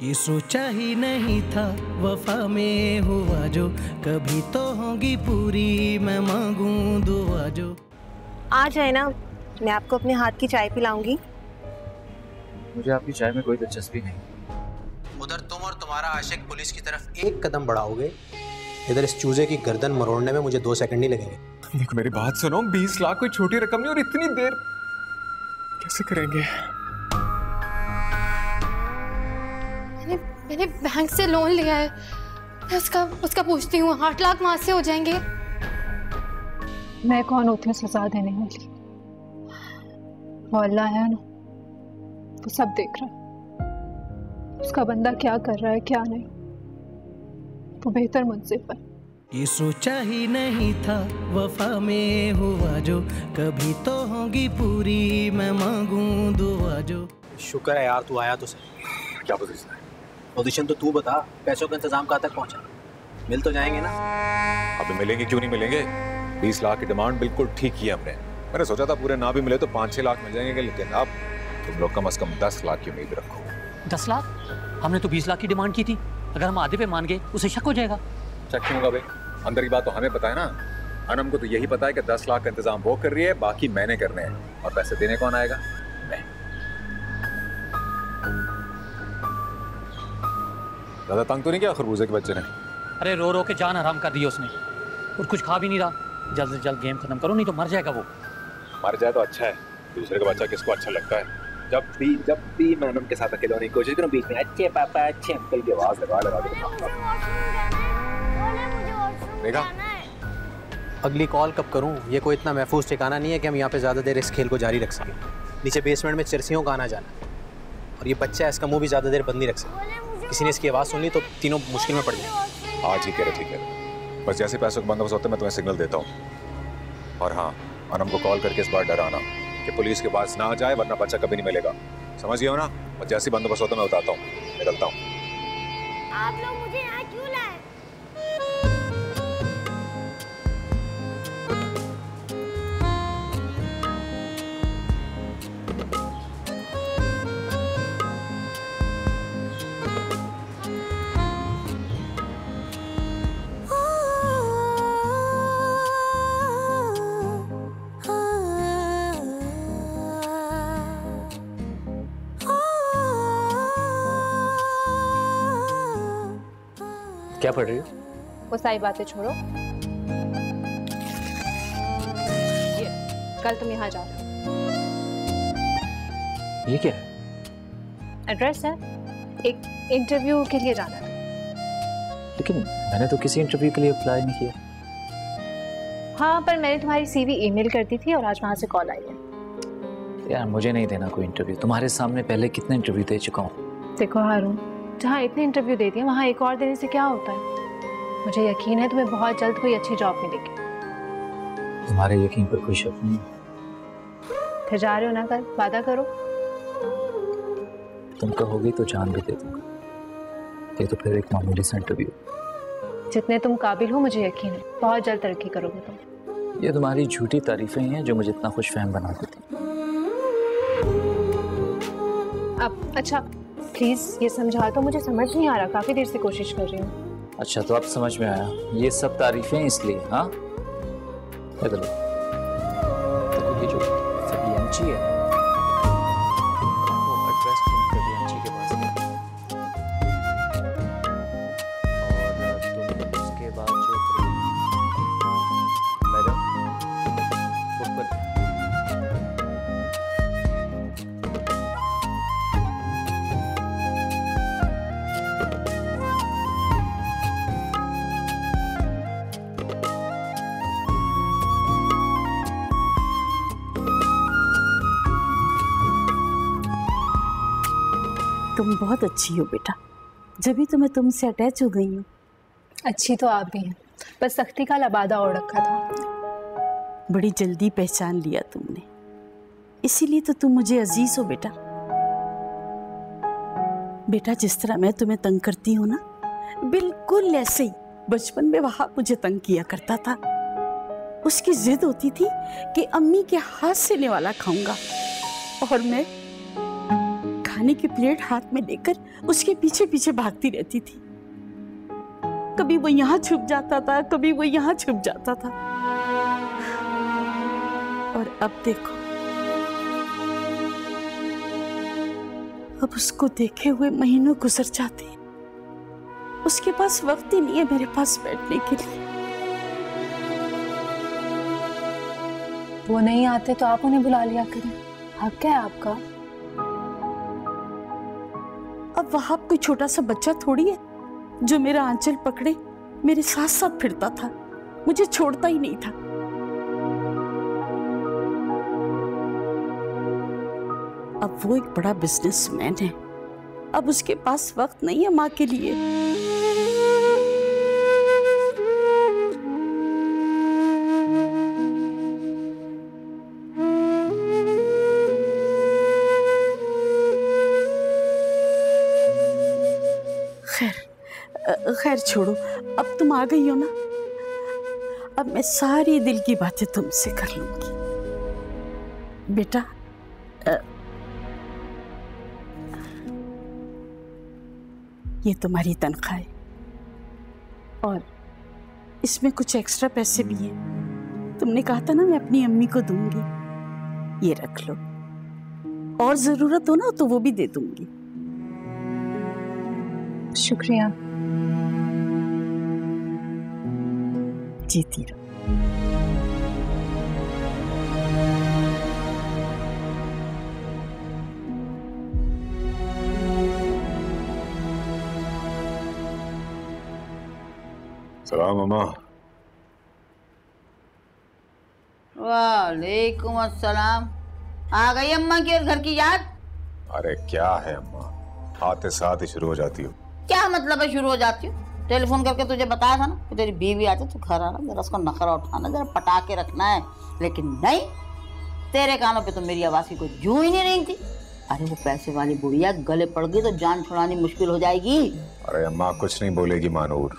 ये सोचा ही नहीं था वफा में हुआ जो, कभी तो होगी पूरी मैं मांगूं दुआ जो। आ जाए ना, मैं आपको अपने हाथ की चाय पिलाऊंगी। मुझे आपकी चाय में कोई दिलचस्पी नहीं। उधर तुम और तुम्हारा आशिक पुलिस की तरफ एक कदम बढ़ाओगे, इधर इस चूजे की गर्दन मरोड़ने में मुझे 2 सेकंड नहीं लगेंगे। देखो मेरी बात सुनो, 20 लाख कोई छोटी रकम नहीं और इतनी देर कैसे करेंगे? मैंने बैंक से लोन लिया है, मैं उसका पूछती हूँ। 8 लाख वहां से हो जाएंगे। मैं कौन होती हूँ सजा देने वाली? वो अल्लाह है ना, वो सब देख रहा है। उसका बंदा क्या कर रहा है क्या नहीं, वो बेहतर मुझसे पर। ये सोचा ही नहीं था वफा में हुआ जो, कभी तो होगी पूरी मैं मांगूं दुआ जो। शुक्र है यार तू आया तो सही। क्या पोजीशन है? पोजीशन तो तू बता, पैसों का इंतजाम कहाँ तक पहुँचा? मिल तो जाएंगे ना? अबे मिलेंगे क्यों नहीं मिलेंगे? 20 लाख की डिमांड बिल्कुल ठीक की हमने। मैंने सोचा था पूरे ना भी मिले तो 5-6 लाख मिल जाएंगे, लेकिन अब तुम लोग कम से कम 10 लाख की उम्मीद रखो। 10 लाख? हमने तो 20 लाख की डिमांड की थी। अगर हम आधे पे मान गए उसे शक हो जाएगा। शक क्यों होगा भाई? अंदर की बात तो हमें पता है ना। अनम को तो यही पता है कि 10 लाख का इंतजाम वो कर रही है, बाकी मैंने करने हैं। और पैसे देने कौन आएगा? मैं। ज्यादा तंग तो नहीं किया खरबूजे के बच्चे ने? अरे रो रो के जान हराम कर दी उसने, और कुछ खा भी नहीं रहा। जल्द से जल्द गेम खत्म करो, नहीं तो मर जाएगा वो। मर जाए तो अच्छा है, दूसरे का बच्चा किसको अच्छा लगता है? जब भी मैं अनम के साथ अकेले होने की कोशिश करूं, बीच में अच्छे पापा अच्छे अंकल की आवाज लगा देखा। अगली कॉल कब करूं? ये कोई इतना महफूज ठिकाना नहीं है कि हम यहाँ पे ज़्यादा देर इस खेल को जारी रख सकें। नीचे बेसमेंट में चिरसियों का आना जाना, और ये बच्चा है, इसका मुंह भी ज़्यादा देर बंद नहीं रख सकता। किसी ने इसकी आवाज़ सुन ली तो तीनों मुश्किल में पड़ जाए। आज ही कह रहे, ठीक है, बस जैसे पैसों का बंदोबस्त होता है मैं तुम्हें सिग्नल देता हूँ। और हाँ, अनम को कॉल करके इस बार डराना कि पुलिस के पास ना आ जाए, वरना बच्चा कभी नहीं मिलेगा। समझ गए हो ना? और जैसे बंदोबस्त होता है मैं बताता हूँ। निकलता हूँ। आप लोग मुझे यहाँ क्यों लाए? क्या पढ़ रही हो? वो सारी बातें छोड़ो। ये कल तुम यहाँ जा रहे हो। ये क्या है? एड्रेस है, एक इंटरव्यू के लिए जाना है। लेकिन मैंने तो किसी इंटरव्यू के लिए अप्लाई नहीं किया। हाँ, पर मैंने तुम्हारी सीवी ईमेल कर दी थी और आज वहाँ से कॉल आई है। यार मुझे नहीं देना कोई इंटरव्यू, तुम्हारे सामने पहले कितने इंटरव्यू दे चुका हूँ। देखो हारून, जहाँ इतने इंटरव्यू दे दिए वहाँ एक और देने से क्या होता है? मुझे यकीन है तुम्हें बहुत जल्द कोई अच्छी जॉब मिलेगी। तुम्हारे यकीन पर कोई शक नहीं। फिर जा रहे हो ना? कल वादा करो। तुम कहोगी तो जान भी दे दूंगा। ये तो फिर एक मामूली सा इंटरव्यू। जितने तुम काबिल हो मुझे यकीन है बहुत जल्द तरक्की करोगे तुम। ये तुम्हारी झूठी तारीफें ही हैं जो मुझे इतना खुश फहम बना देती। अब अच्छा प्लीज ये समझा दो, मुझे समझ नहीं आ रहा, काफी देर से कोशिश कर रही हूँ। अच्छा तो अब समझ में आया, ये सब तारीफें इसलिए? हाँ इधर देखो, ये जो फबियंची है एड्रेस फबियंची के पास है। और तुम उसके बाद जो मैडम ऊपर तुम बहुत अच्छी हो बेटा, जब भी तो मैं तुमसे अटैच हो गई हूँ। अच्छी तो आप भी हैं, बस सख्ती का लबादा और रखा था। बड़ी जल्दी पहचान लिया तुमने, इसीलिए तो तुम मुझे अजीज हो बेटा। बेटा जिस तरह मैं तुम्हें तंग करती हूँ ना, बिल्कुल ऐसे ही बचपन में वहाब मुझे तंग किया करता था। उसकी जिद होती थी कि अम्मी के हाथ से निवाला खाऊंगा, और मैं खाने की प्लेट हाथ में लेकर उसके पीछे पीछे भागती रहती थी। कभी वो यहाँ छुप जाता था, कभी वो यहाँ छुप जाता था। और अब देखो, अब उसको देखे हुए महीनों गुजर जाते हैं, उसके पास वक्त ही नहीं है मेरे पास बैठने के लिए। वो नहीं आते तो आप उन्हें बुला लिया करें, हक है आपका। अब वहां कोई छोटा सा बच्चा थोड़ी है जो मेरा आंचल पकड़े मेरे साथ साथ फिरता था, मुझे छोड़ता ही नहीं था। अब वो एक बड़ा बिजनेसमैन है, अब उसके पास वक्त नहीं है माँ के लिए। खैर छोड़ो, अब तुम आ गई हो ना, अब मैं सारी दिल की बातें तुमसे कर लूंगी। बेटा, ये तुम्हारी तनख्वाह है और इसमें कुछ एक्स्ट्रा पैसे भी हैं। तुमने कहा था ना मैं अपनी अम्मी को दूंगी, ये रख लो, और जरूरत हो ना तो वो भी दे दूंगी। शुक्रिया। जीती रहो। सलाम अम्मा। वालेकुम अस्सलाम। आ गई अम्मा की और घर की याद? अरे क्या है अम्मा, आते साथ ही शुरू हो जाती हो। क्या मतलब है शुरू हो जाती हूँ? टेलीफोन करके तुझे बताया था ना कि तेरी बीवी आती तो घर आना, जरा उसका नखरा उठाना, जरा पटा के रखना है, लेकिन नहीं, तेरे कानों पे तो मेरी आवाज़ की कोई जू ही नहीं रही थी। अरे वो पैसे वाली बुढ़िया गले पड़ गई तो जान छुड़ानी मुश्किल हो जाएगी। अरे अम्मा कुछ नहीं बोलेगी मानूर,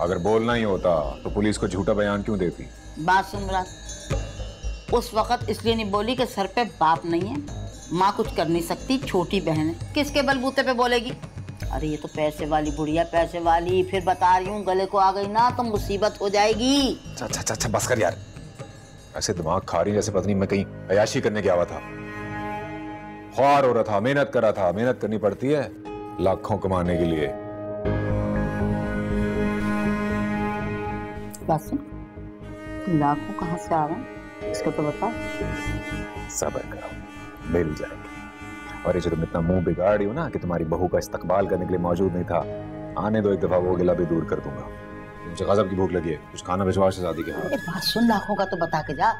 अगर बोलना ही होता तो पुलिस को झूठा बयान क्यों देती? बात सुन मुराद, उस वक्त इसलिए नहीं बोली कि सर पे बाप नहीं है, माँ कुछ कर नहीं सकती, छोटी बहन है, किसके बलबूते पे बोलेगी? अरे ये तो पैसे वाली बुढ़िया, पैसे वाली, फिर बता रही हूँ गले को आ गई ना तो मुसीबत हो जाएगी। अच्छा बस कर यार, ऐसे दिमाग खा रही जैसे पत्नी मैं कहीं अयाशी करने गया हुआ था। ख्वार हो रहा था, मेहनत कर रहा था, मेहनत करनी पड़ती है लाखों कमाने के लिए। बस लाखों कहाँ से आ रहे हैं इसको तो बता। सब्र करो, मिल जाएंगे। और ये जो तुम इतना मुंह बिगाड़ रही हो ना कि तुम्हारी बहू का इस्तकबाल करने के लिए मौजूद नहीं था, आने दो, एक दफा वो गिला भी दूर कर दूंगा। मुझे गजब की भूख लगी है, कुछ खाना भिजवा शहजादी के हाथ। बात सुन, लाखों का तो बता के जा।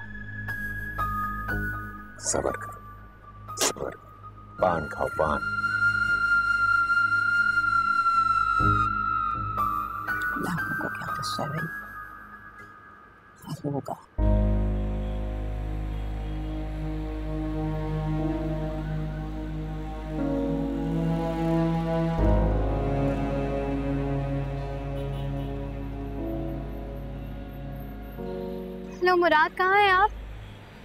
सब्र करो, सब्र, पान खाओ पान। लाखों का क्या किस्सा है भाई, होगा। हेलो मुराद, कहाँ हैं आप?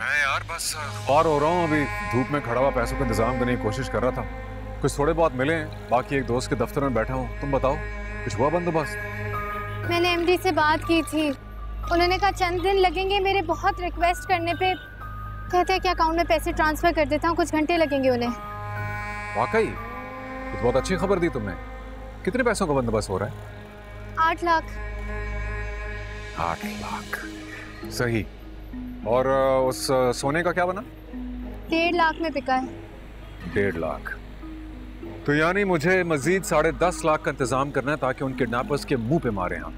मैं यार बस ख्वार हो रहा हूँ, अभी धूप में खड़ा हुआ पैसों का इंतजाम करने की कोशिश कर रहा था, कुछ थोड़े बहुत मिले हैं, बाकी एक दोस्त के दफ्तर में बैठा हूँ। तुम बताओ, कुछ हुआ बंदोबस्त? मैंने एमडी से बात की थी, उन्होंने कहा चंद दिन लगेंगे, मेरे बहुत रिक्वेस्ट करने पे कहते हैं कि अकाउंट में पैसे ट्रांसफर कर देता हूँ, कुछ घंटे लगेंगे उन्हें। वाकई तो बहुत अच्छी खबर दी तुमने। कितने पैसों का बंदोबस्त हो रहा है? 8 लाख। 8 लाख, सही। और उस सोने का क्या बना? 1.5 लाख में बिका है। 1.5 लाख, तो यानी मुझे मजीद 10.5 लाख का इंतजाम करना है ताकि उन किडनैपर्स के मुंह पे मारे हम।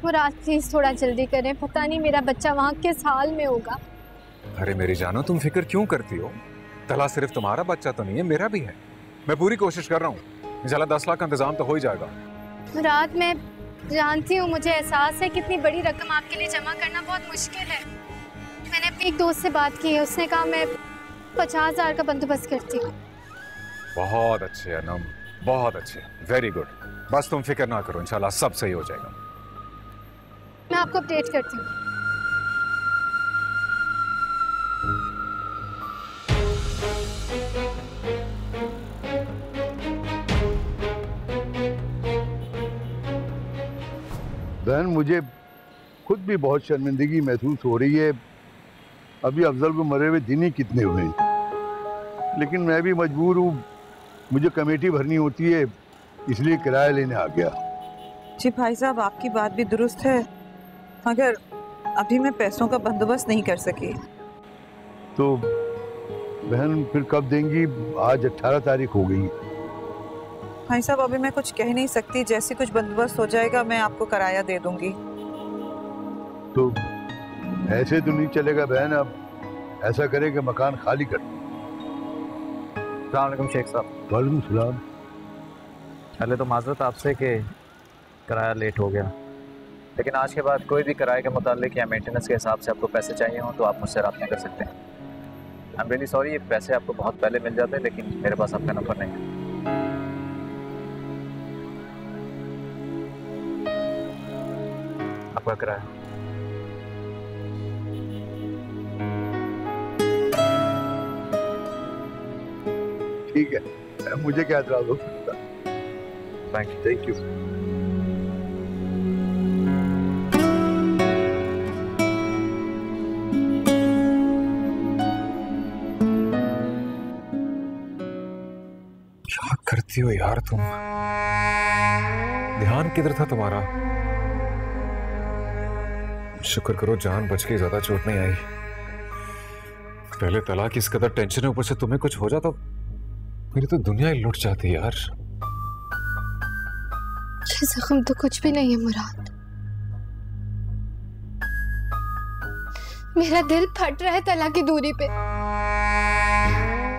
मुराद प्लीज थोड़ा जल्दी करें, पता नहीं मेरा बच्चा वहाँ किस हाल में होगा। अरे मेरी जानो, तुम फिक्र क्यों करती हो? तला सिर्फ तुम्हारा बच्चा तो नहीं है, मेरा भी है। मैं पूरी कोशिश कर रहा हूँ, इंशाल्लाह 10 लाख का इंतजाम तो हो ही जाएगा। मुराद मैं जानती हूँ, मुझे एहसास है कितनी बड़ी रकम आपके लिए जमा करना बहुत मुश्किल है। मैंने अपने एक दोस्त से बात की है, उसने कहा मैं 50,000 का बंदोबस्त करती हूँ। बहुत अच्छे अनम, बहुत अच्छे, वेरी गुड। बस तुम फिक्र ना करो, इंशाल्लाह सब सही हो जाएगा। मैं आपको अपडेट करती हूँ। बहन मुझे खुद भी बहुत शर्मिंदगी महसूस हो रही है। अभी अफजल को मरे हुए दिन ही कितने हुए, लेकिन मैं भी मजबूर हूँ, मुझे कमेटी भरनी होती है, इसलिए किराया लेने आ गया। जी भाई साहब, आपकी बात भी दुरुस्त है, मगर अभी मैं पैसों का बंदोबस्त नहीं कर सकी। तो बहन फिर कब देंगी? आज 18 तारीख हो गई। भाई साहब अभी मैं कुछ कह नहीं सकती, जैसे कुछ बंदोबस्त हो जाएगा मैं आपको किराया दे दूंगी। तो ऐसे तो नहीं चलेगा बहन, अब ऐसा करें कि मकान खाली कर। अस्सलाम वालेकुम शेख साहब। वालेकुम सलाम। पहले तो माजरत आपसे कि किराया लेट हो गया, लेकिन आज के बाद कोई भी किराए के मुतालिक या मेंटेनेंस के हिसाब से आपको पैसे चाहिए हों तो आप मुझसे रब्ता कर सकते हैं। आई एम रियली सॉरी, ये पैसे आपको बहुत पहले मिल जाते हैं, लेकिन मेरे पास आपका नंबर नहीं है। आपका किराया। ठीक है, मुझे क्या एतराज हो सकता। Thank you. क्या करती हो यार तुम? ध्यान किधर था तुम्हारा? शुक्र करो जान बच गई, ज्यादा चोट नहीं आई। पहले तलाक इस कदर टेंशन है, ऊपर से तुम्हें कुछ हो जाता मेरी तो दुनिया ही लुट जाती यार। ये जख्म तो कुछ भी नहीं है मुराद, मेरा दिल फट रहा है तलाक की दूरी पे।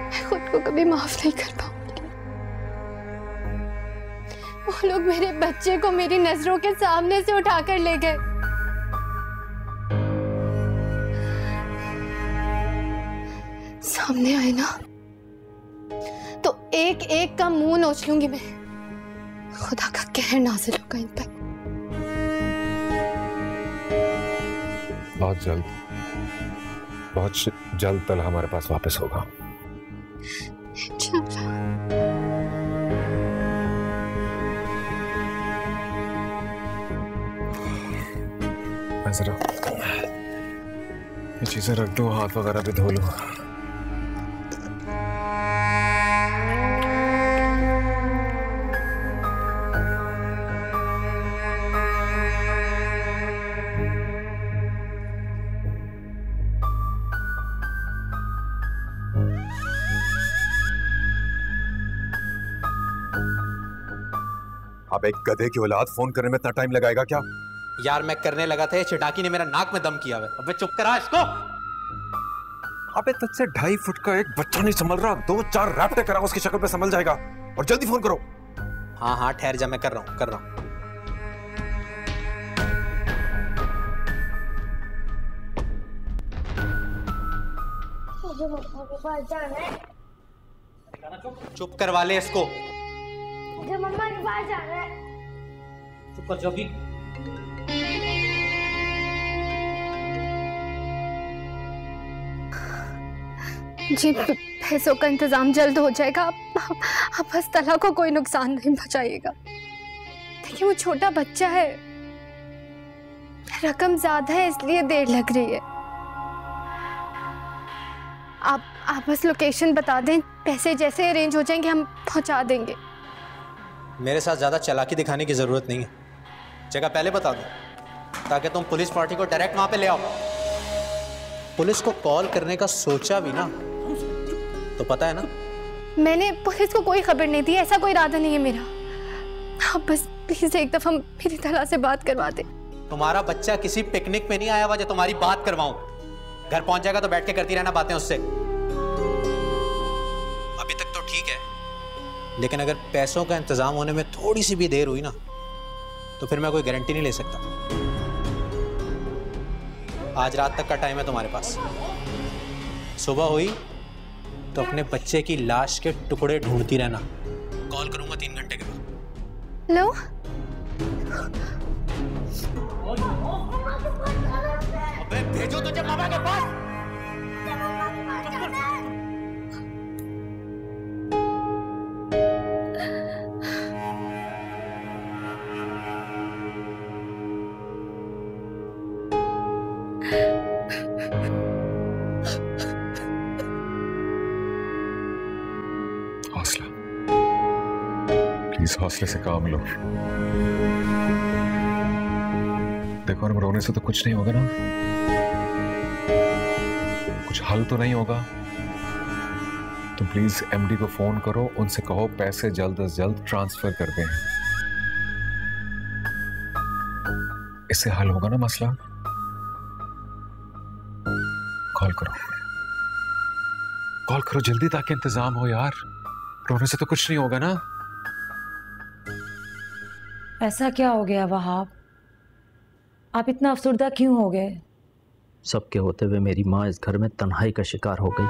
मैं खुद को कभी माफ नहीं कर पाऊंगी। वो लोग मेरे बच्चे को मेरी नजरों के सामने से उठाकर ले गए। सामने आए ना तो एक एक का मुंह नोच लूंगी मैं। खुदा का कहर नाज़िल होगा इन पर। बहुत जल्द तलहा हमारे पास वापस होगा। मैं जरा ये चीजें रख दूं, हाथ वगैरह भी धो लूं। अब एक गधे की औलाद फोन करने में इतना टाइम लगाएगा क्या? यार मैं करने लगा था, ये चिटाकी ने मेरा नाक में दम किया है। अबे चुप करा इसको। अबे तुझसे 2.5 फुट का एक बच्चा नहीं संभल रहा, 2-4 रैप्टे करा उसकी शक्ल पे संभल जाएगा। और जल्दी फोन करो। हाँ हाँ ठहर जा, मैं कर रहा हूँ। मुझे मम्मा के पास जाना है। चुप करवा ले इसको। मुझे मम्मा के पास जाना है। चुप कर जोगी। जी पैसों का इंतजाम जल्द हो जाएगा। आप बस तला को कोई नुकसान नहीं पहुंचाइएगा। देखिए वो छोटा बच्चा है, रकम ज्यादा है इसलिए देर लग रही है। आप बस लोकेशन बता दें, पैसे जैसे अरेंज हो जाएंगे हम पहुंचा देंगे। मेरे साथ ज्यादा चालाकी दिखाने की जरूरत नहीं है, जगह पहले बता दो ताकि तुम पुलिस पार्टी को डायरेक्ट वहां पे ले आओ। पुलिस को कॉल करने का सोचा भी ना तो पता है ना, मैंने पुलिस को कोई खबर नहीं दी, ऐसा कोई इरादा नहीं है मेरा। आप बस प्लीज एक दफा मेरी तला से बात करवा दे। तुम्हारा बच्चा किसी पिकनिक पे नहीं आया हुआ जो तुम्हारी बात करवाऊं। घर पहुंच जाएगा तो बैठ के करती रहना बातें उससे। अभी तक तो ठीक है, लेकिन अगर पैसों का इंतजाम होने में थोड़ी सी भी देर हुई ना तो फिर मैं कोई गारंटी नहीं ले सकता। आज रात तक का टाइम है तुम्हारे पास। सुबह हुई तो अपने बच्चे की लाश के टुकड़े ढूंढती रहना। कॉल करूंगा 3 घंटे के बाद। हेलो, अबे भेजो तुझे मामा के पास। प्लीज हौसले से काम लो। देखो ना, रोने से तो कुछ नहीं होगा ना, कुछ हल तो नहीं होगा। तुम प्लीज एमडी को फोन करो, उनसे कहो पैसे जल्द से जल्द ट्रांसफर कर दें। इससे हल होगा ना मसला। कॉल करो जल्दी, ताकि इंतजाम हो यार। रोने से तो कुछ नहीं होगा ना। ऐसा क्या हो गया वहाब? आप इतना अफसरदा क्यों हो गए? सबके होते हुए मेरी माँ इस घर में तन्हाई का शिकार हो गई।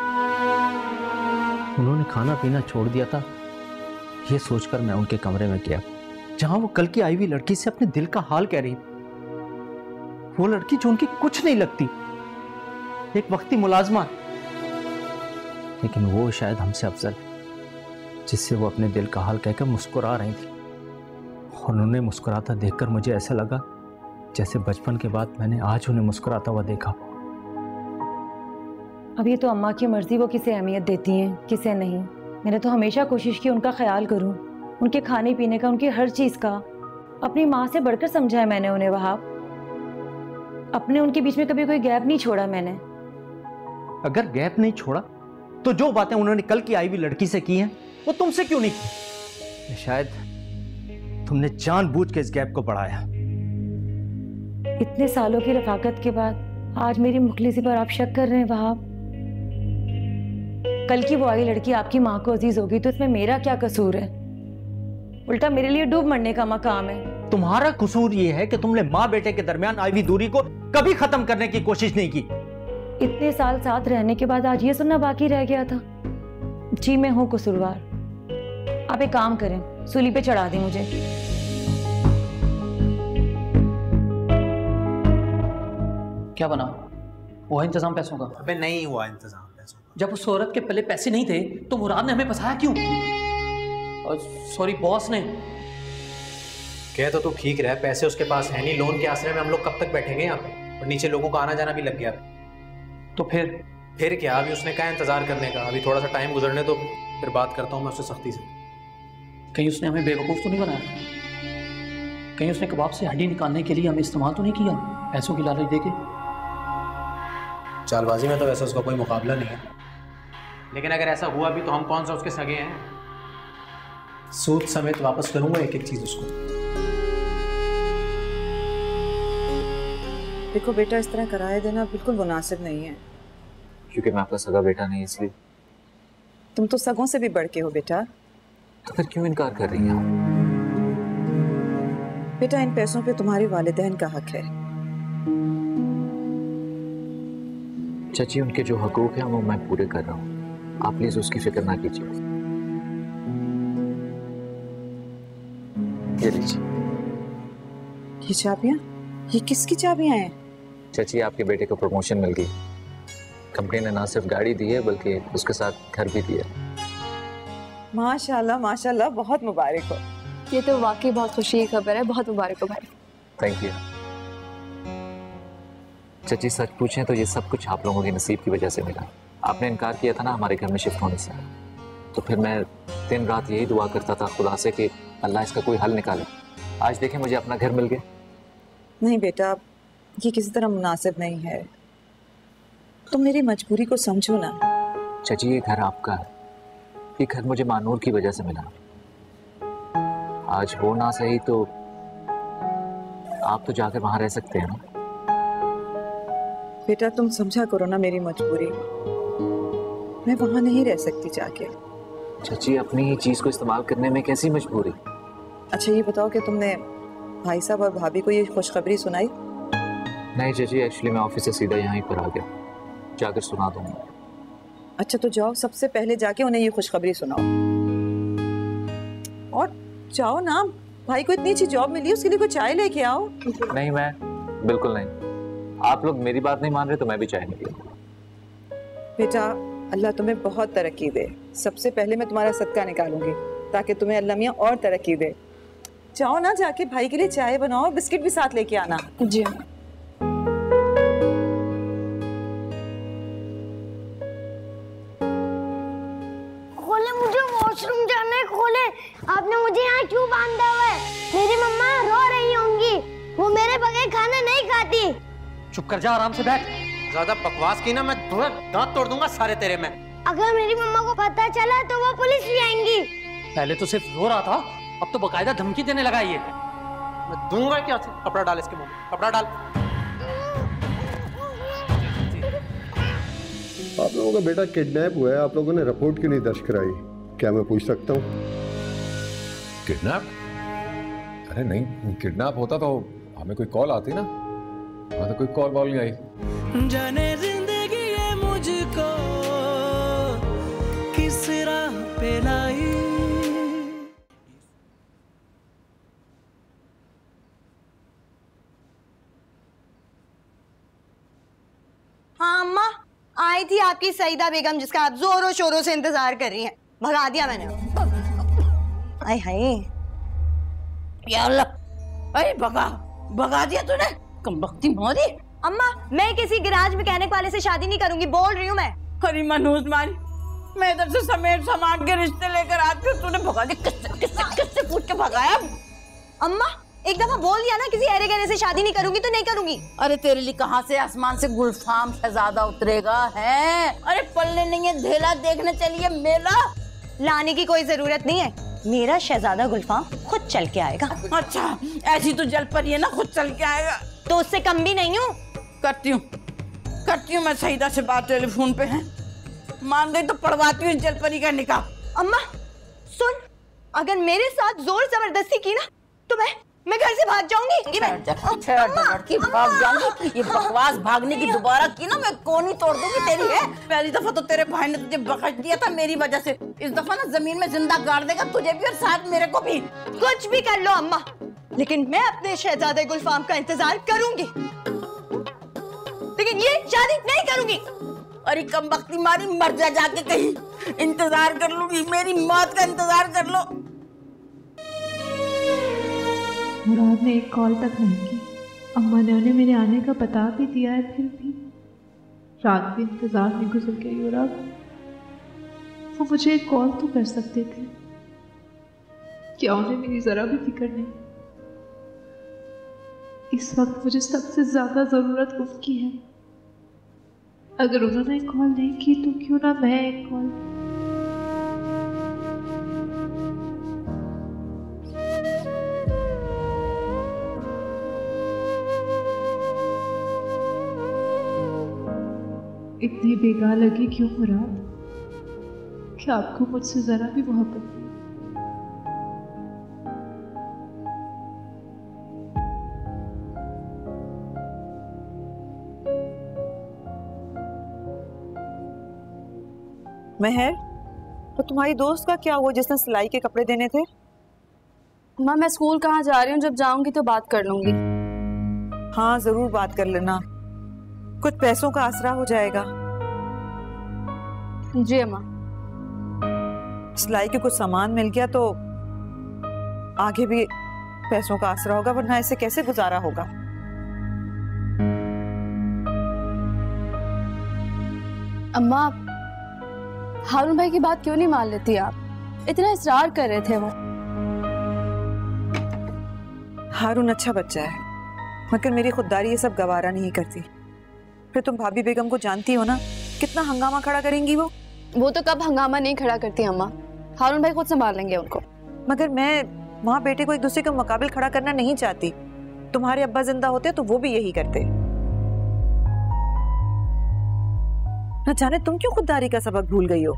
उन्होंने खाना पीना छोड़ दिया था, ये सोचकर मैं उनके कमरे में गया, जहां वो कल की आई हुई लड़की से अपने दिल का हाल कह रही थी। वो लड़की जो उनकी कुछ नहीं लगती, एक वक्ती मुलाजमा, लेकिन वो शायद हमसे अफजल, जिससे वो अपने दिल का हाल कहकर मुस्कुरा रही थी। और उन्हें मुस्कुराता देखकर मुझे ऐसा लगा जैसे बचपन के बाद मैंने आज उन्हें मुस्कुराता हुआ देखा। अब ये तो अम्मा की मर्जी, वो किसे अहमियत देती हैं किसे नहीं। मैंने तो हमेशा कोशिश की उनका ख्याल करूं, उनके खाने पीने का, उनकी हर चीज़ का। अपनी माँ से बढ़कर समझा है मैंने उन्हें वहाब। अपने उनके बीच में कभी कोई गैप नहीं छोड़ा मैंने। अगर गैप नहीं छोड़ा तो जो बातें उन्होंने कल की आई हुई लड़की से की हैं वो तुमसे क्यों नहीं की? शायद तुमने जानबूझ के इस गैप को बढ़ाया। इतने सालों की रफाकत के बाद आज मेरी मुखलिसी पर आप शक कर रहे हैं वहाब? कल की वो आई लड़की आपकी माँ को अजीज होगी तो इसमें मेरा क्या कसूर है? उल्टा मेरे लिए डूब मरने का मकाम है। तुम्हारा कसूर ये है कि तुमने माँ बेटे के दरमियान आई हुई दूरी को कभी खत्म करने की कोशिश नहीं की। इतने साल साथ रहने के बाद आज ये सुनना बाकी रह गया था। जी मैं हूं कसूरवार। आप एक काम करें, सूली पे चढ़ा दें मुझे। क्या बना? हुआ इंतजाम पैसों का? अबे नहीं हुआ इंतजाम पैसों का। जब उस औरत के पहले पैसे नहीं थे तो मुराद ने हमें फंसाया क्यों? और सॉरी बॉस ने। कह तो तू ठीक रहा है, पैसे उसके पास है नहीं, लोन के आसरे में हम लोग कब तक बैठेंगे यहाँ पे? और नीचे लोगों का आना जाना भी लग गया। तो फिर क्या? अभी उसने कहा इंतजार करने का, अभी थोड़ा सा टाइम गुजरने तो फिर बात करता हूँ मैं उससे सख्ती से। कहीं उसने हमें बेवकूफ़ तो नहीं बनाया? कहीं उसने कबाब से हड्डी निकालने के लिए हमें इस्तेमाल तो नहीं किया पैसों की लालच देके? चालबाजी में तो वैसे उसका कोई मुकाबला नहीं है, लेकिन अगर ऐसा हुआ भी तो हम कौन सा उसके सगे हैं? सूद समेत वापस करूंगा एक एक चीज उसको। देखो बेटा, इस तरह किराया देना बिल्कुल मुनासिब नहीं है। क्योंकि मैं आपका सगा बेटा नहीं, इसलिए। तुम तो सगों से भी बढ़ के हो बेटा। तो फिर क्यों इनकार कर रही हैं? बेटा, इन पैसों पे तुम्हारे वालिदैन का हक है। चाची, उनके जो हकूक हैं वो मैं पूरे कर रहा हूँ, आप प्लीज उसकी फिक्र ना कीजिए। ये लीजिए। ये चाबियाँ? ये किसकी चाबियाँ हैं? चाची, आपके बेटे को प्रमोशन मिल गई। कंपनी ने ना सिर्फ गाड़ी दी है बल्कि उसके साथ घर भी दिया। माशाल्लाह माशाल्लाह, बहुत मुबारक हो। ये तो वाकई बहुत खुशी की खबर है, बहुत मुबारक हो भाई। थैंक यू चाची। सच पूछें तो ये सब कुछ आप लोगों के नसीब की वजह से मिला। आपने इनकार किया था ना हमारे घर में शिफ्ट होने से, तो फिर मैं दिन रात यही दुआ करता था खुदा से कि अल्लाह इसका कोई हल निकाले। आज देखें मुझे अपना घर मिल गया। नहीं बेटा, ये किसी तरह मुनासिब नहीं है। तुम मेरी मजबूरी को समझो ना। चाची, ये घर आपका है, ये घर मुझे मानूर की वजह से मिला। आज वो ना सही तो आप तो जाकर वहां रह सकते हैं ना। बेटा, तुम समझा करो ना मेरी मजबूरी। मैं वहां नहीं रह सकती जाके। चाची, अपनी ही चीज को इस्तेमाल करने में कैसी मजबूरी? अच्छा ये बताओ कि तुमने भाई साहब और भाभी को ये खुशखबरी सुनाई? नहीं चाची, एक्चुअली मैं ऑफिस से सीधा यहाँ पर आ गया, जाकर सुना दूंगा। अच्छा तो जाओ, सबसे पहले जाके उन्हें ये खुशखबरी सुनाओ। और जाओ ना, भाई को इतनी अच्छी जॉब मिली है, उसके लिए कोई चाय लेके आओ। नहीं, मैं बिल्कुल नहीं। आप लोग मेरी बात नहीं मान रहे तो मैं भी चाय नहीं पीऊंगा। बेटा, अल्लाह तुम्हें बहुत तरक्की दे। सबसे पहले मैं तुम्हारा सदका निकालूंगी ताकि तुम्हें अल्लाह मियां और तरक्की दे। जाओ ना, जाके भाई के लिए चाय बनाओ, बिस्किट भी साथ लेके आना। जी। खोले, मुझे वॉशरूम जाना है। खोले, आपने मुझे मुझे यहाँ क्यों बांधा हुआ है? मेरी मम्मा रो रही होंगी, वो मेरे बगैर खाना नहीं खाती। चुप कर जा, आराम से बैठ। ज्यादा बकवास की ना मैं थोड़ा दांत तोड़ दूंगा सारे तेरे में। अगर मेरी मम्मा को पता चला तो वो पुलिस ले आएंगी। पहले तो सिर्फ रो रहा था, अब तो बकायदा धमकी देने लगा ये। मैं दूंगा क्या? कपड़ा डाल इसके मुंह में, कपड़ा डाल। आप लोगों का बेटा किडनैप हुआ है, आप लोगों ने रिपोर्ट क्यों नहीं दर्ज कराई? क्या मैं पूछ सकता हूँ? किडनैप? अरे नहीं, किडनैप होता तो हमें कोई कॉल आती ना, हमें तो कोई कॉल वॉल नहीं आई। जाने जिंदगी ये मुझको किस राह पे लाई। हाँ अम्मा, आई थी आपकी सईदा बेगम जिसका आप जोरों शोरों से इंतजार कर रही हैं। भगा दिया मैंने। आए हाय, या अल्लाह, अरे भगा दिया तूने, कमबख्ती मोदी। अम्मा, मैं किसी गैराज मैकेनिक वाले से शादी नहीं करूंगी, बोल रही हूँ मैं। अरे मनोज मारी, मैं इधर से समेट सामान के रिश्ते लेकर आती हूँ, तूने भगा दिया। किससे पूछ के भगाया? अम्मा, एक दफा बोल दिया ना किसी अरे गहरे से शादी नहीं करूंगी तो नहीं करूंगी। अरे तेरे लिए कहाँ से आसमान से गुलफाम शहजादा उतरेगा है? अरे पल्ले नहीं है, धेला देखने चलिए मेला। लाने की कोई जरूरत नहीं है, मेरा शहजादा गुलफाम खुद चल के आएगा। अच्छा, ऐसी तो जल पर ही है ना, खुद चल के आएगा। तो उससे कम भी नहीं हूँ। करती हूँ मैं सईदा से बात, टेलीफोन पे है। मान गई तो पढ़वाती हूँ जल परी का निकाह। अम्मा सुन, अगर मेरे साथ जोर जबरदस्ती की ना तो मैं घर से भाग जाऊंगी। भाग जाऊंगी? ये बकवास भागने की दोबारा की ना, मैं कोनी तोड़ दूंगी तेरी है। पहली दफा तो तेरे भाई ने तुझे बख्श दिया था मेरी वजह से, इस दफा ना जमीन में जिंदा गाड़ देगा तुझे भी और साथ मेरे को भी। कुछ भी कर लो अम्मा, लेकिन मैं अपने शहजादे गुलफाम का इंतजार करूंगी, लेकिन ये शादी नहीं करूंगी। अरे कमबख्ती मारी, मर जा जाके कहीं। इंतजार कर लूंगी, मेरी मौत का इंतजार कर लो। मुराद ने एक कॉल तक नहीं की। अम्मा ने उन्हें मेरे आने का बता भी दिया है, फिर भी रात भी इंतजार में गुजर गई। और अब वो मुझे एक कॉल तो कर सकते थे, क्या उन्हें मेरी जरा भी फिक्र नहीं? इस वक्त मुझे सबसे ज्यादा जरूरत उनकी है। अगर उन्होंने कॉल नहीं की तो क्यों ना मैं एक कॉल। इतनी बेगार लगी क्यों मुराद? क्या आपको मुझसे जरा भी मोहब्बत नहीं? मेहर, तो तुम्हारी दोस्त का क्या हुआ जिसने सिलाई के कपड़े देने थे? माँ, मैं स्कूल कहाँ जा रही हूँ, जब जाऊंगी तो बात कर लूंगी। हाँ जरूर बात कर लेना, कुछ पैसों का आसरा हो जाएगा। जी अम्मा। सिलाई के कुछ सामान मिल गया तो आगे भी पैसों का आसरा होगा, वरना ऐसे कैसे गुजारा होगा। अम्मा, हारून भाई की बात क्यों नहीं मान लेती आप? इतना इसरार कर रहे थे वो। हारून अच्छा बच्चा है, मगर मेरी खुददारी ये सब गवारा नहीं करती। फिर तुम भाभी बेगम को जानती हो ना, कितना हंगामा खड़ा करेंगी वो तो कब हंगामा नहीं खड़ा करती अम्मा, हारून भाई खुद संभाल लेंगे उनको। मगर मैं माँ बेटे को एक दूसरे के मुकाबिल खड़ा करना नहीं चाहती। तुम्हारे अब्बा जिंदा होते तो वो भी यही करते। न जाने तुम क्यों खुददारी का सबक भूल गई हो?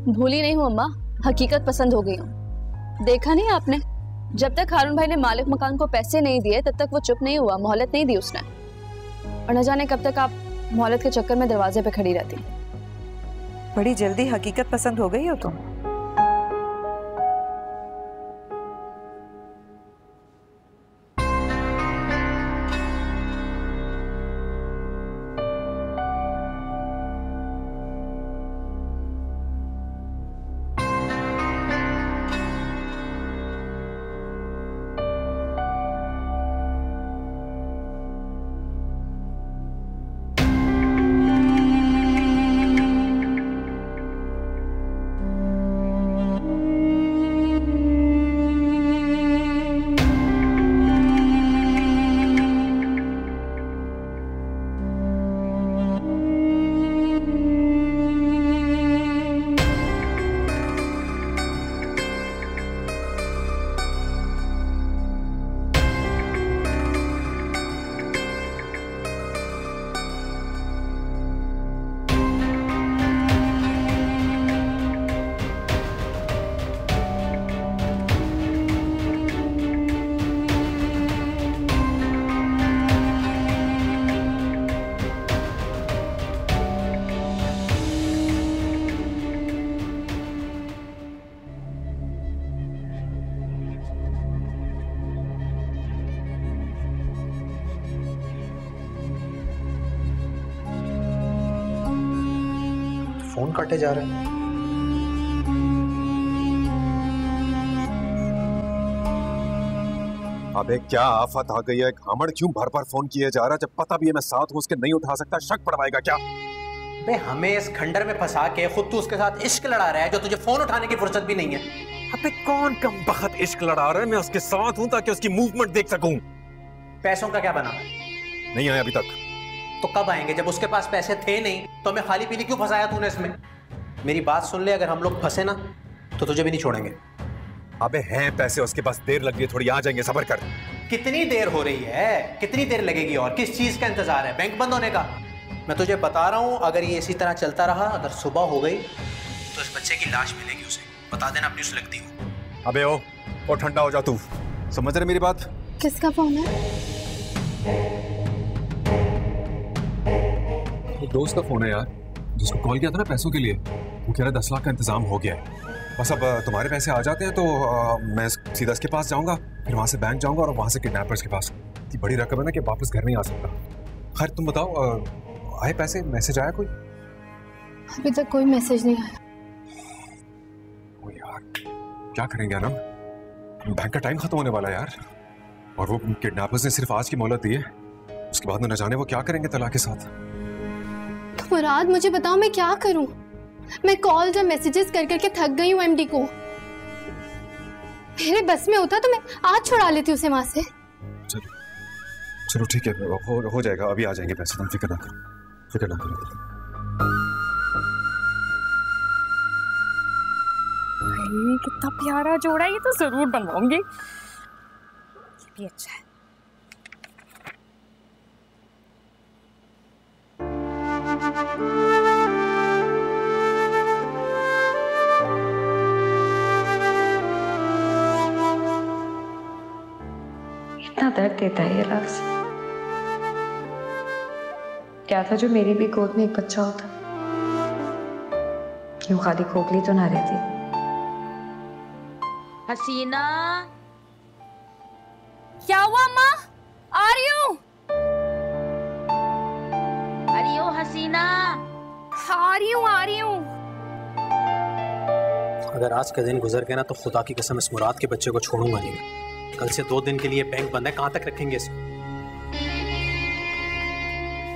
भूली नहीं हूँ अम्मा, हकीकत पसंद हो गई हूँ। देखा नहीं आपने, जब तक हारून भाई ने मालिक मकान को पैसे नहीं दिए तब तक वो चुप नहीं हुआ, मोहलत नहीं दी उसने। और न जाने कब तक आप मोहलत के चक्कर में दरवाजे पे खड़ी रहती। बड़ी जल्दी हकीकत पसंद हो गई हो तुम। फोन काटे जा रहे हैं। अबे क्या आफत आ गई है, घामड़ क्यों भर भर फोन किए जा रहा है, जब पता भी है मैं साथ हूं उसके नहीं उठा सकता, शक पड़वाएगा क्या? बे हमें इस खंडर में फंसा के खुद तू उसके साथ इश्क लड़ा रहा है जो तुझे फोन उठाने की फुर्सत भी नहीं है। अबे कौन कम बखत इश्क लड़ा रहा है, मैं उसके साथ हूं ताकि उसकी मूवमेंट देख सकूं। पैसों का क्या बना? नहीं आया अभी तक। तो कब आएंगे? जब उसके पास पैसे थे नहीं तो हमें खाली पीली क्यों फंसाया तूने इसमें? मेरी बात सुन ले, अगर हम लोग फंसे ना तो तुझे भी नहीं छोड़ेंगे। अबे हैं पैसे उसके पास, देर लग रही है थोड़ी, आ जाएंगे, सब्र कर। कितनी देर हो रही है, कितनी देर लगेगी और किस चीज का इंतजार है? बैंक बंद होने का? मैं तुझे बता रहा हूं, अगर ये इसी तरह चलता रहा, अगर सुबह हो गई तो इस बच्चे की लाश मिलेगी उसे, बता देना अपनी उस लगती हूँ। अबे ओ ठंडा हो जा तू, समझ रहे मेरी बात? किसका फोन है? तो दोस्त का फोन है यार, जिसको कॉल किया था ना पैसों के लिए, वो कह रहा 10 लाख का इंतजाम हो गया है, बस अब तुम्हारे पैसे आ जाते हैं तो मैं सीधा इसके पास जाऊंगा, फिर वहां से बैंक जाऊंगा और वहां से किडनैपर्स के पास। इतनी बड़ी रकम है ना कि वापस घर नहीं आ सकता। खैर तुम बताओ, आए पैसे, मैसेज आया कोई? अभी तक कोई मैसेज नहीं आया। ओ यार क्या करेंगे ना, बैंक का टाइम खत्म होने वाला है यार, और वो किडनैपर्स ने सिर्फ आज की मोहलत दी है, उसके बाद न जाने वो क्या करेंगे तला के साथ। तो मुराद मुझे बताओ मैं क्या करूं? मैं कॉल और मैसेजेस कर करके थक गई हूँ एमडी को। मेरे बस में होता तो मैं आज छुड़ा लेती उसे वहां से। चलो ठीक है, हो जाएगा, अभी आ जाएंगे पैसे, तुम फिक्र ना करो, फिक्र ना करो। कितना प्यारा जोड़ा, ये तो जरूर बनवाऊंगी। ये भी अच्छा है। इतना दर्द देता है ये लफ्ज। क्या था जो मेरी भी गोद में एक बच्चा होता, क्यों खाली खोखली तो ना रहती। हसीना, क्या हुआ माँ? आ रही हूँ। अरे ओ हसीना, आ रही हूँ। अगर आज का दिन गुजर गया ना तो खुदा की कसम इस मुराद के बच्चे को छोड़ूंगा नहीं। कल से 2 दिन के लिए बैंक बंद है, कहां तक रखेंगे इसको?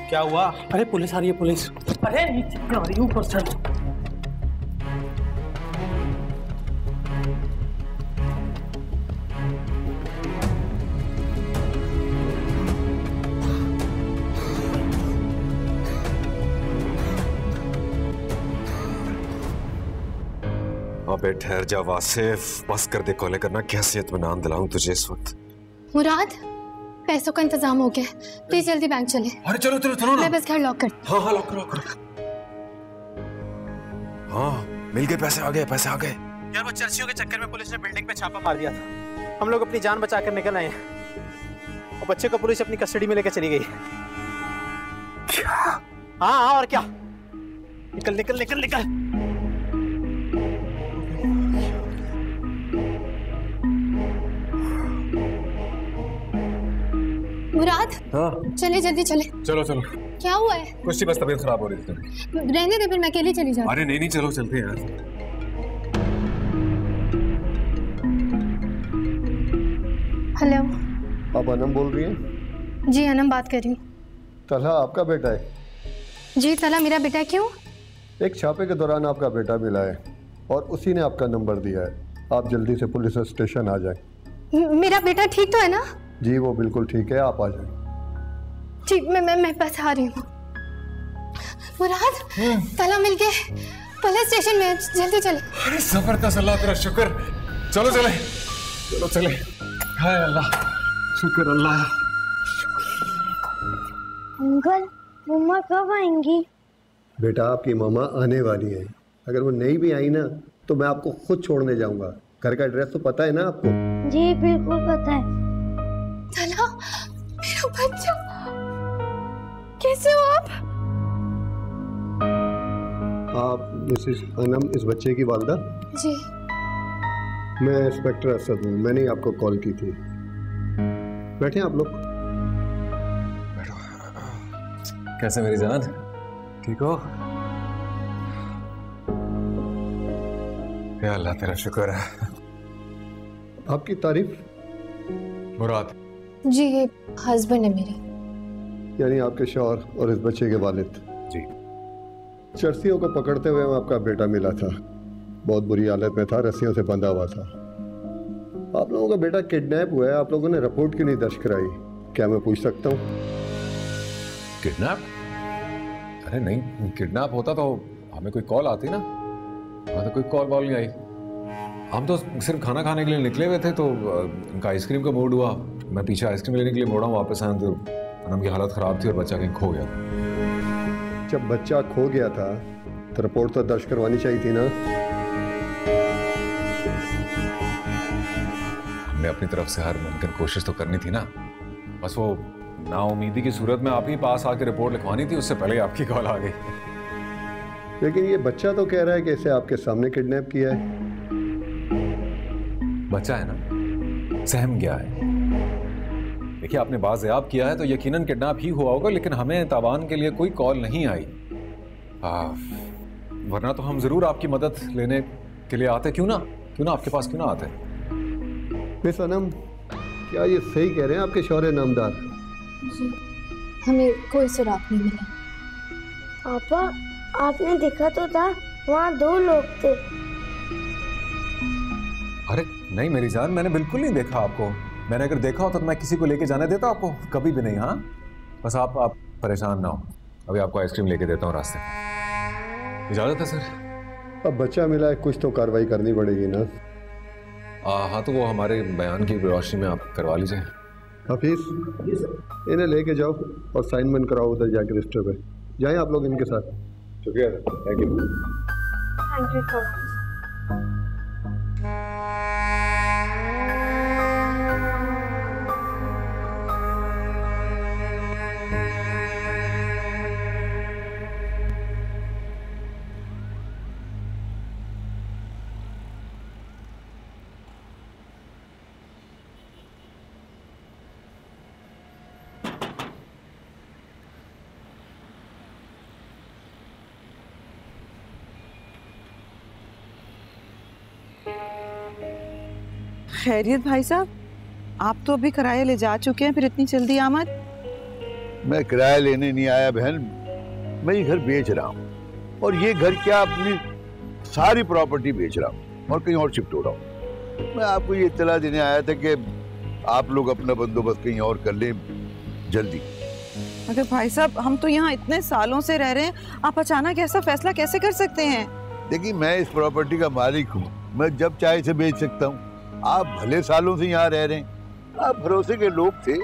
क्या हुआ? अरे पुलिस आ रही है, पुलिस। अरे नीचे आ रही हूँ, ऊपर चल। अबे ठहर जा वासिफ, बस कर दे कॉलें करना, कैसे इत्मीनान दिलाऊं तुझे इस वक्त। मुराद पैसों का इंतजाम हो गया, प्लीज जल्दी बैंक चले। अरे चलो चलो चलो ना। मैं बस घर लॉक कर। हाँ लॉक करो। हाँ मिल गए, पैसे आ गए, पैसे आ गए। यार वो चर्चियों के चक्कर में पुलिस ने बिल्डिंग पे छापा मार दिया था, हम लोग अपनी जान बचाकर निकल आए और बच्चे को पुलिस अपनी कस्टडी में लेकर चली गई। हाँ और क्या, निकल निकल निकल निकल। मुराद चले, जल्दी चले। चलो चलो। क्या हुआ है? कुछ नहीं, बस तबीयत खराब हो रही थी। रहने दे, फिर मैं अकेली चली जाऊँ। अरे नहीं चलो चलते हैं यार। हेलो, आप अनम बोल रही हैं? जी अनम बात कर रही हूँ। तलहा आपका बेटा है? जी तला मेरा बेटा। क्यों? एक छापे के दौरान आपका बेटा मिला है और उसी ने आपका नंबर दिया है। आप जल्दी से पुलिस स्टेशन आ जाएं। मेरा बेटा ठीक तो है ना? जी वो बिल्कुल ठीक है, आप आ जाएं। ठीक, मैं बस आ रही हूँ। मुराद तला मिल गए, पुलिस स्टेशन में, जल्दी चले। अरे सफर का अल्लाह तेरा शुक्र। चलो चले, चलो चले। हाय अल्लाह, शुक्र अल्लाह। अंकल मम्मा कब आएंगी? बेटा आपकी मामा आने वाली है, अगर वो नहीं भी आई ना तो मैं आपको खुद छोड़ने जाऊंगा। घर का एड्रेस तो पता है ना आपको? जी बिल्कुल पता है। तला मेरा बच्चा, कैसे हो आप? आप मिसेस अनम इस बच्चे की वालिदा? जी। मैं इंस्पेक्टर असद हूँ, मैंने आपको कॉल की थी। बैठे आप लोग। कैसे मेरी जान, ठीक हो? या अल्लाह तेरा शुक्र है। आपकी तारीफ? मुराद जी, ये हस्बैंड है मेरे। यानी आपके शौहर और इस बच्चे के वालिद? जी। चर्सियों को पकड़ते हुए आपका बेटा मिला था, बहुत बुरी हालत में था, रस्सियों से बंधा हुआ था। आप लोगों का बेटा किडनैप हुआ है, आप लोगों ने रिपोर्ट क्यों नहीं दर्ज कराई? क्या मैं पूछ सकता हूँ? किडनैप? अरे नहीं, किडनैप होता तो हमें कोई कॉल आती ना, हमें तो कोई कॉल वॉल नहीं आई। हम तो सिर्फ खाना खाने के लिए निकले हुए थे तो उनका आइसक्रीम का मूड हुआ, मैं पीछे आइसक्रीम लेने के लिए मोड़ा, वापस आया तो अनम की हालत ख़राब थी और बच्चा कहीं खो गया था। जब बच्चा खो गया था तो रिपोर्ट तो दर्ज करवानी चाहिए थी ना? हमने अपनी तरफ से हर मुमकिन कोशिश तो करनी थी ना, बस वो नाउमीदी की सूरत में आप ही पास आके रिपोर्ट लिखवानी थी, उससे पहले आपकी कॉल आ गई। लेकिन ये बच्चा तो कह रहा है कि इसे आपके सामने किडनैप किया है। बच्चा है ना, सहम गया है। देखिए, आपने बाज़याब किया है तो यकीनन किडनैप ही हुआ होगा, लेकिन हमें तावान के लिए कोई कॉल नहीं आई। वरना तो हम जरूर आपकी मदद लेने के लिए आते। क्यों ना आपके पास क्यों ना आते? मिस अनम, क्या ये सही कह रहे हैं आपके शौहर नामदार? जी, हमें कोई सुराग नहीं मिला। पापा, आपने देखा तो था, वहाँ 2 लोग थे। अरे नहीं मेरी जान, मैंने बिल्कुल नहीं देखा आपको। मैंने अगर देखा होता तो मैं किसी को लेके जाने देता आपको? कभी भी नहीं। हाँ, बस आप परेशान ना हो, अभी आपको आइसक्रीम लेके देता हूँ रास्ते में। इजाजत है सर? अब बच्चा मिला है, कुछ तो कार्रवाई करनी पड़ेगी ना? हाँ, तो वो हमारे बयान की रोशनी में आप करवा लीजिए। हफीज, इन्हें लेके जाओ और साइनमेंट कराओ उधर जाके रजिस्टर पे। जाएं आप लोग इनके साथ। शुक्रिया sir, thank you. Thank you so much. खैरियत भाई साहब, आप तो अभी किराया ले जा चुके हैं, फिर इतनी जल्दी आमद? मैं किराया लेने नहीं आया बहन, मैं ये घर बेच रहा हूँ। और ये घर क्या, अपनी सारी प्रॉपर्टी बेच रहा हूँ और कहीं और शिफ्ट हो रहा हूँ। मैं आपको ये इत्तला देने आया था कि आप लोग अपना बंदोबस्त कहीं और कर लें जल्दी। मगर भाई साहब, हम तो यहाँ इतने सालों से रह रहे हैं, आप अचानक ऐसा फैसला कैसे कर सकते हैं? देखिए, मैं इस प्रॉपर्टी का मालिक हूँ, मैं जब चाहे इसे बेच सकता हूँ। आप भले सालों से यहाँ रह रहे हैं, आप भरोसे के लोग थे,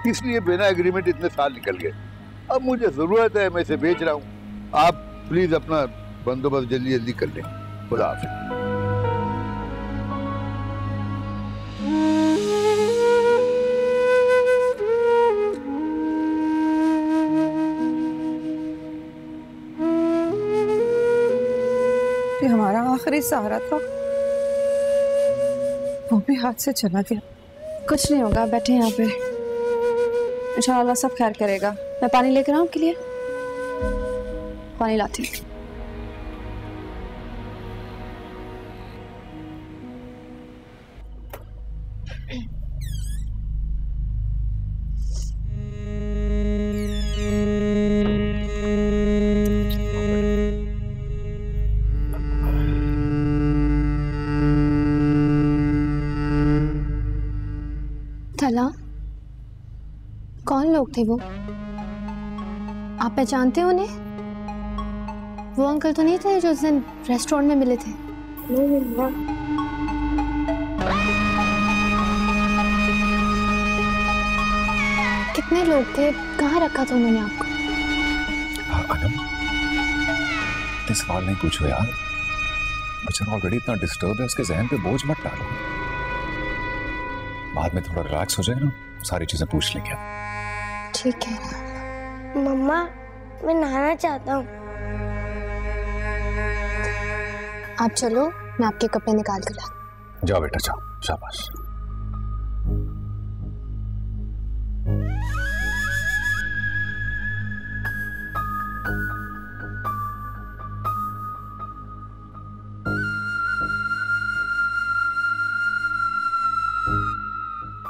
इसलिए बिना एग्रीमेंट इतने साल निकल गए। अब मुझे जरूरत है, मैं इसे बेच रहा हूँ। आप प्लीज अपना बंदोबस्त जल्दी जल्दी कर लें। खुदा हाफिज़। ये हमारा आखिरी सहारा था, वो भी हाथ से चला गया। कुछ नहीं होगा, बैठे यहाँ पे, इंशाल्लाह सब खैर करेगा। मैं पानी लेकर आऊँ आपके लिए? पानी लाती हूँ। थला, कौन लोग थे वो? आप पहचानते हो उन्हें? वो अंकल तो नहीं थे जो उस दिन रेस्टोरेंट में मिले थे? नहीं। कितने लोग थे? कहाँ रखा था उन्होंने आपको? अनम, इतने सवाल नहीं पूछो यार, बच्चा ऑलरेडी इतना डिस्टर्ब है, उसके जहन पे बोझ मत डालो। बाद में थोड़ा रिलैक्स हो जाए ना, सारी चीजें पूछ लेंगे। ठीक है। मम्मा, मैं नहाना चाहता हूँ। आप चलो, मैं आपके कपड़े निकाल कर ला। जाओ बेटा जाओ, शाबाश।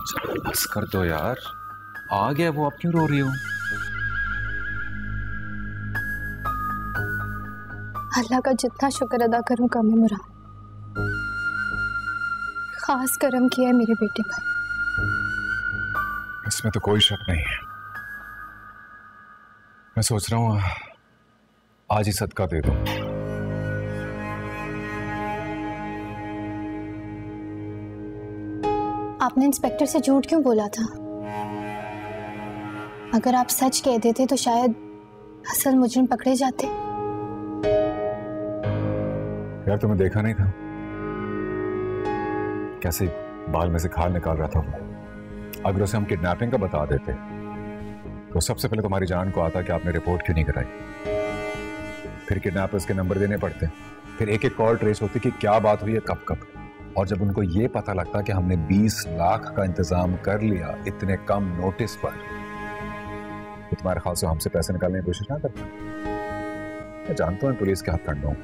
चलो बस कर दो यार, आ गया वो, अब क्यों रो रही हो? अल्लाह का जितना शुक्र अदा करूं कम है मुराद। खास करम किया है मेरे बेटे पर। इसमें तो कोई शक नहीं है। मैं सोच रहा हूँ आज ही सदका दे दूं। आपने इंस्पेक्टर से झूठ क्यों बोला था? अगर आप सच कह देते तो शायद असल मुजरिम पकड़े जाते। यार तुम्हें देखा नहीं था कैसे बाल में से खाल निकाल रहा था वो? अगर उसे हम किडनैपिंग का बता देते तो सबसे पहले तुम्हारी जान को आता कि आपने रिपोर्ट क्यों नहीं कराई। फिर किडनैपर्स के नंबर देने पड़ते, फिर एक एक कॉल ट्रेस होती कि क्या बात हुई है, कब कब। और जब उनको ये पता लगता कि हमने 20 लाख का इंतजाम कर लिया इतने कम नोटिस पर, तो तुम्हारे ख्याल से हमसे पैसे निकालने की कोशिश ना करते? मैं जानता हूँ पुलिस के हाथ ठंडा हूँ,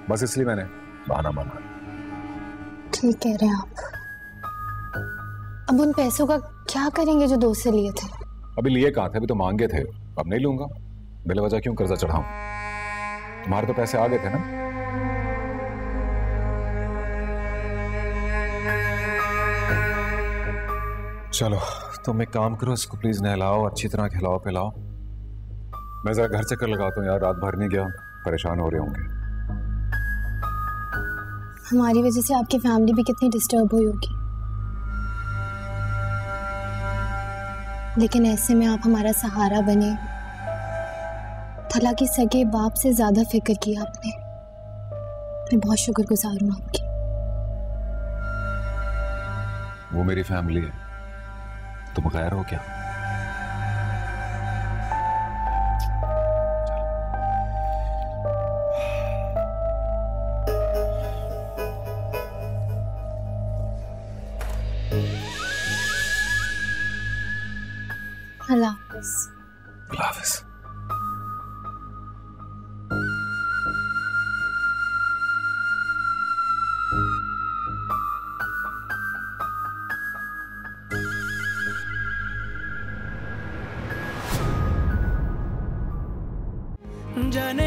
बस इसलिए मैंने बहाना बना। ठीक कह रहे हैं आप। अब उन पैसों का क्या करेंगे जो दोस्त से लिए थे? अभी लिए कहाँ थे, अभी तो मांगे थे, अब नहीं लूंगा। बिला वजह क्यों कर्जा चढ़ाऊं? तुम्हारे तो पैसे आ गए थे ना। चलो तुम एक काम करो, इसको प्लीज नहलाओ, अच्छी तरह खिलाओ पिलाओ। मैं जरा घर चक्कर लगाता हूँ यार, रात भर नहीं गया, परेशान हो रहे होंगे। हमारी वजह से आपकी फैमिली भी कितनी डिस्टर्ब हुई होगी, लेकिन ऐसे में आप हमारा सहारा बने। हालांकि सगे बाप से ज्यादा फिक्र की आपने। मैं बहुत शुक्रगुजार हूँ आपकी। वो मेरी फैमिली है, तुम गैर हो क्या? अल्लाह हाफ़िज़। अल्लाह हाफ़िज़। जाने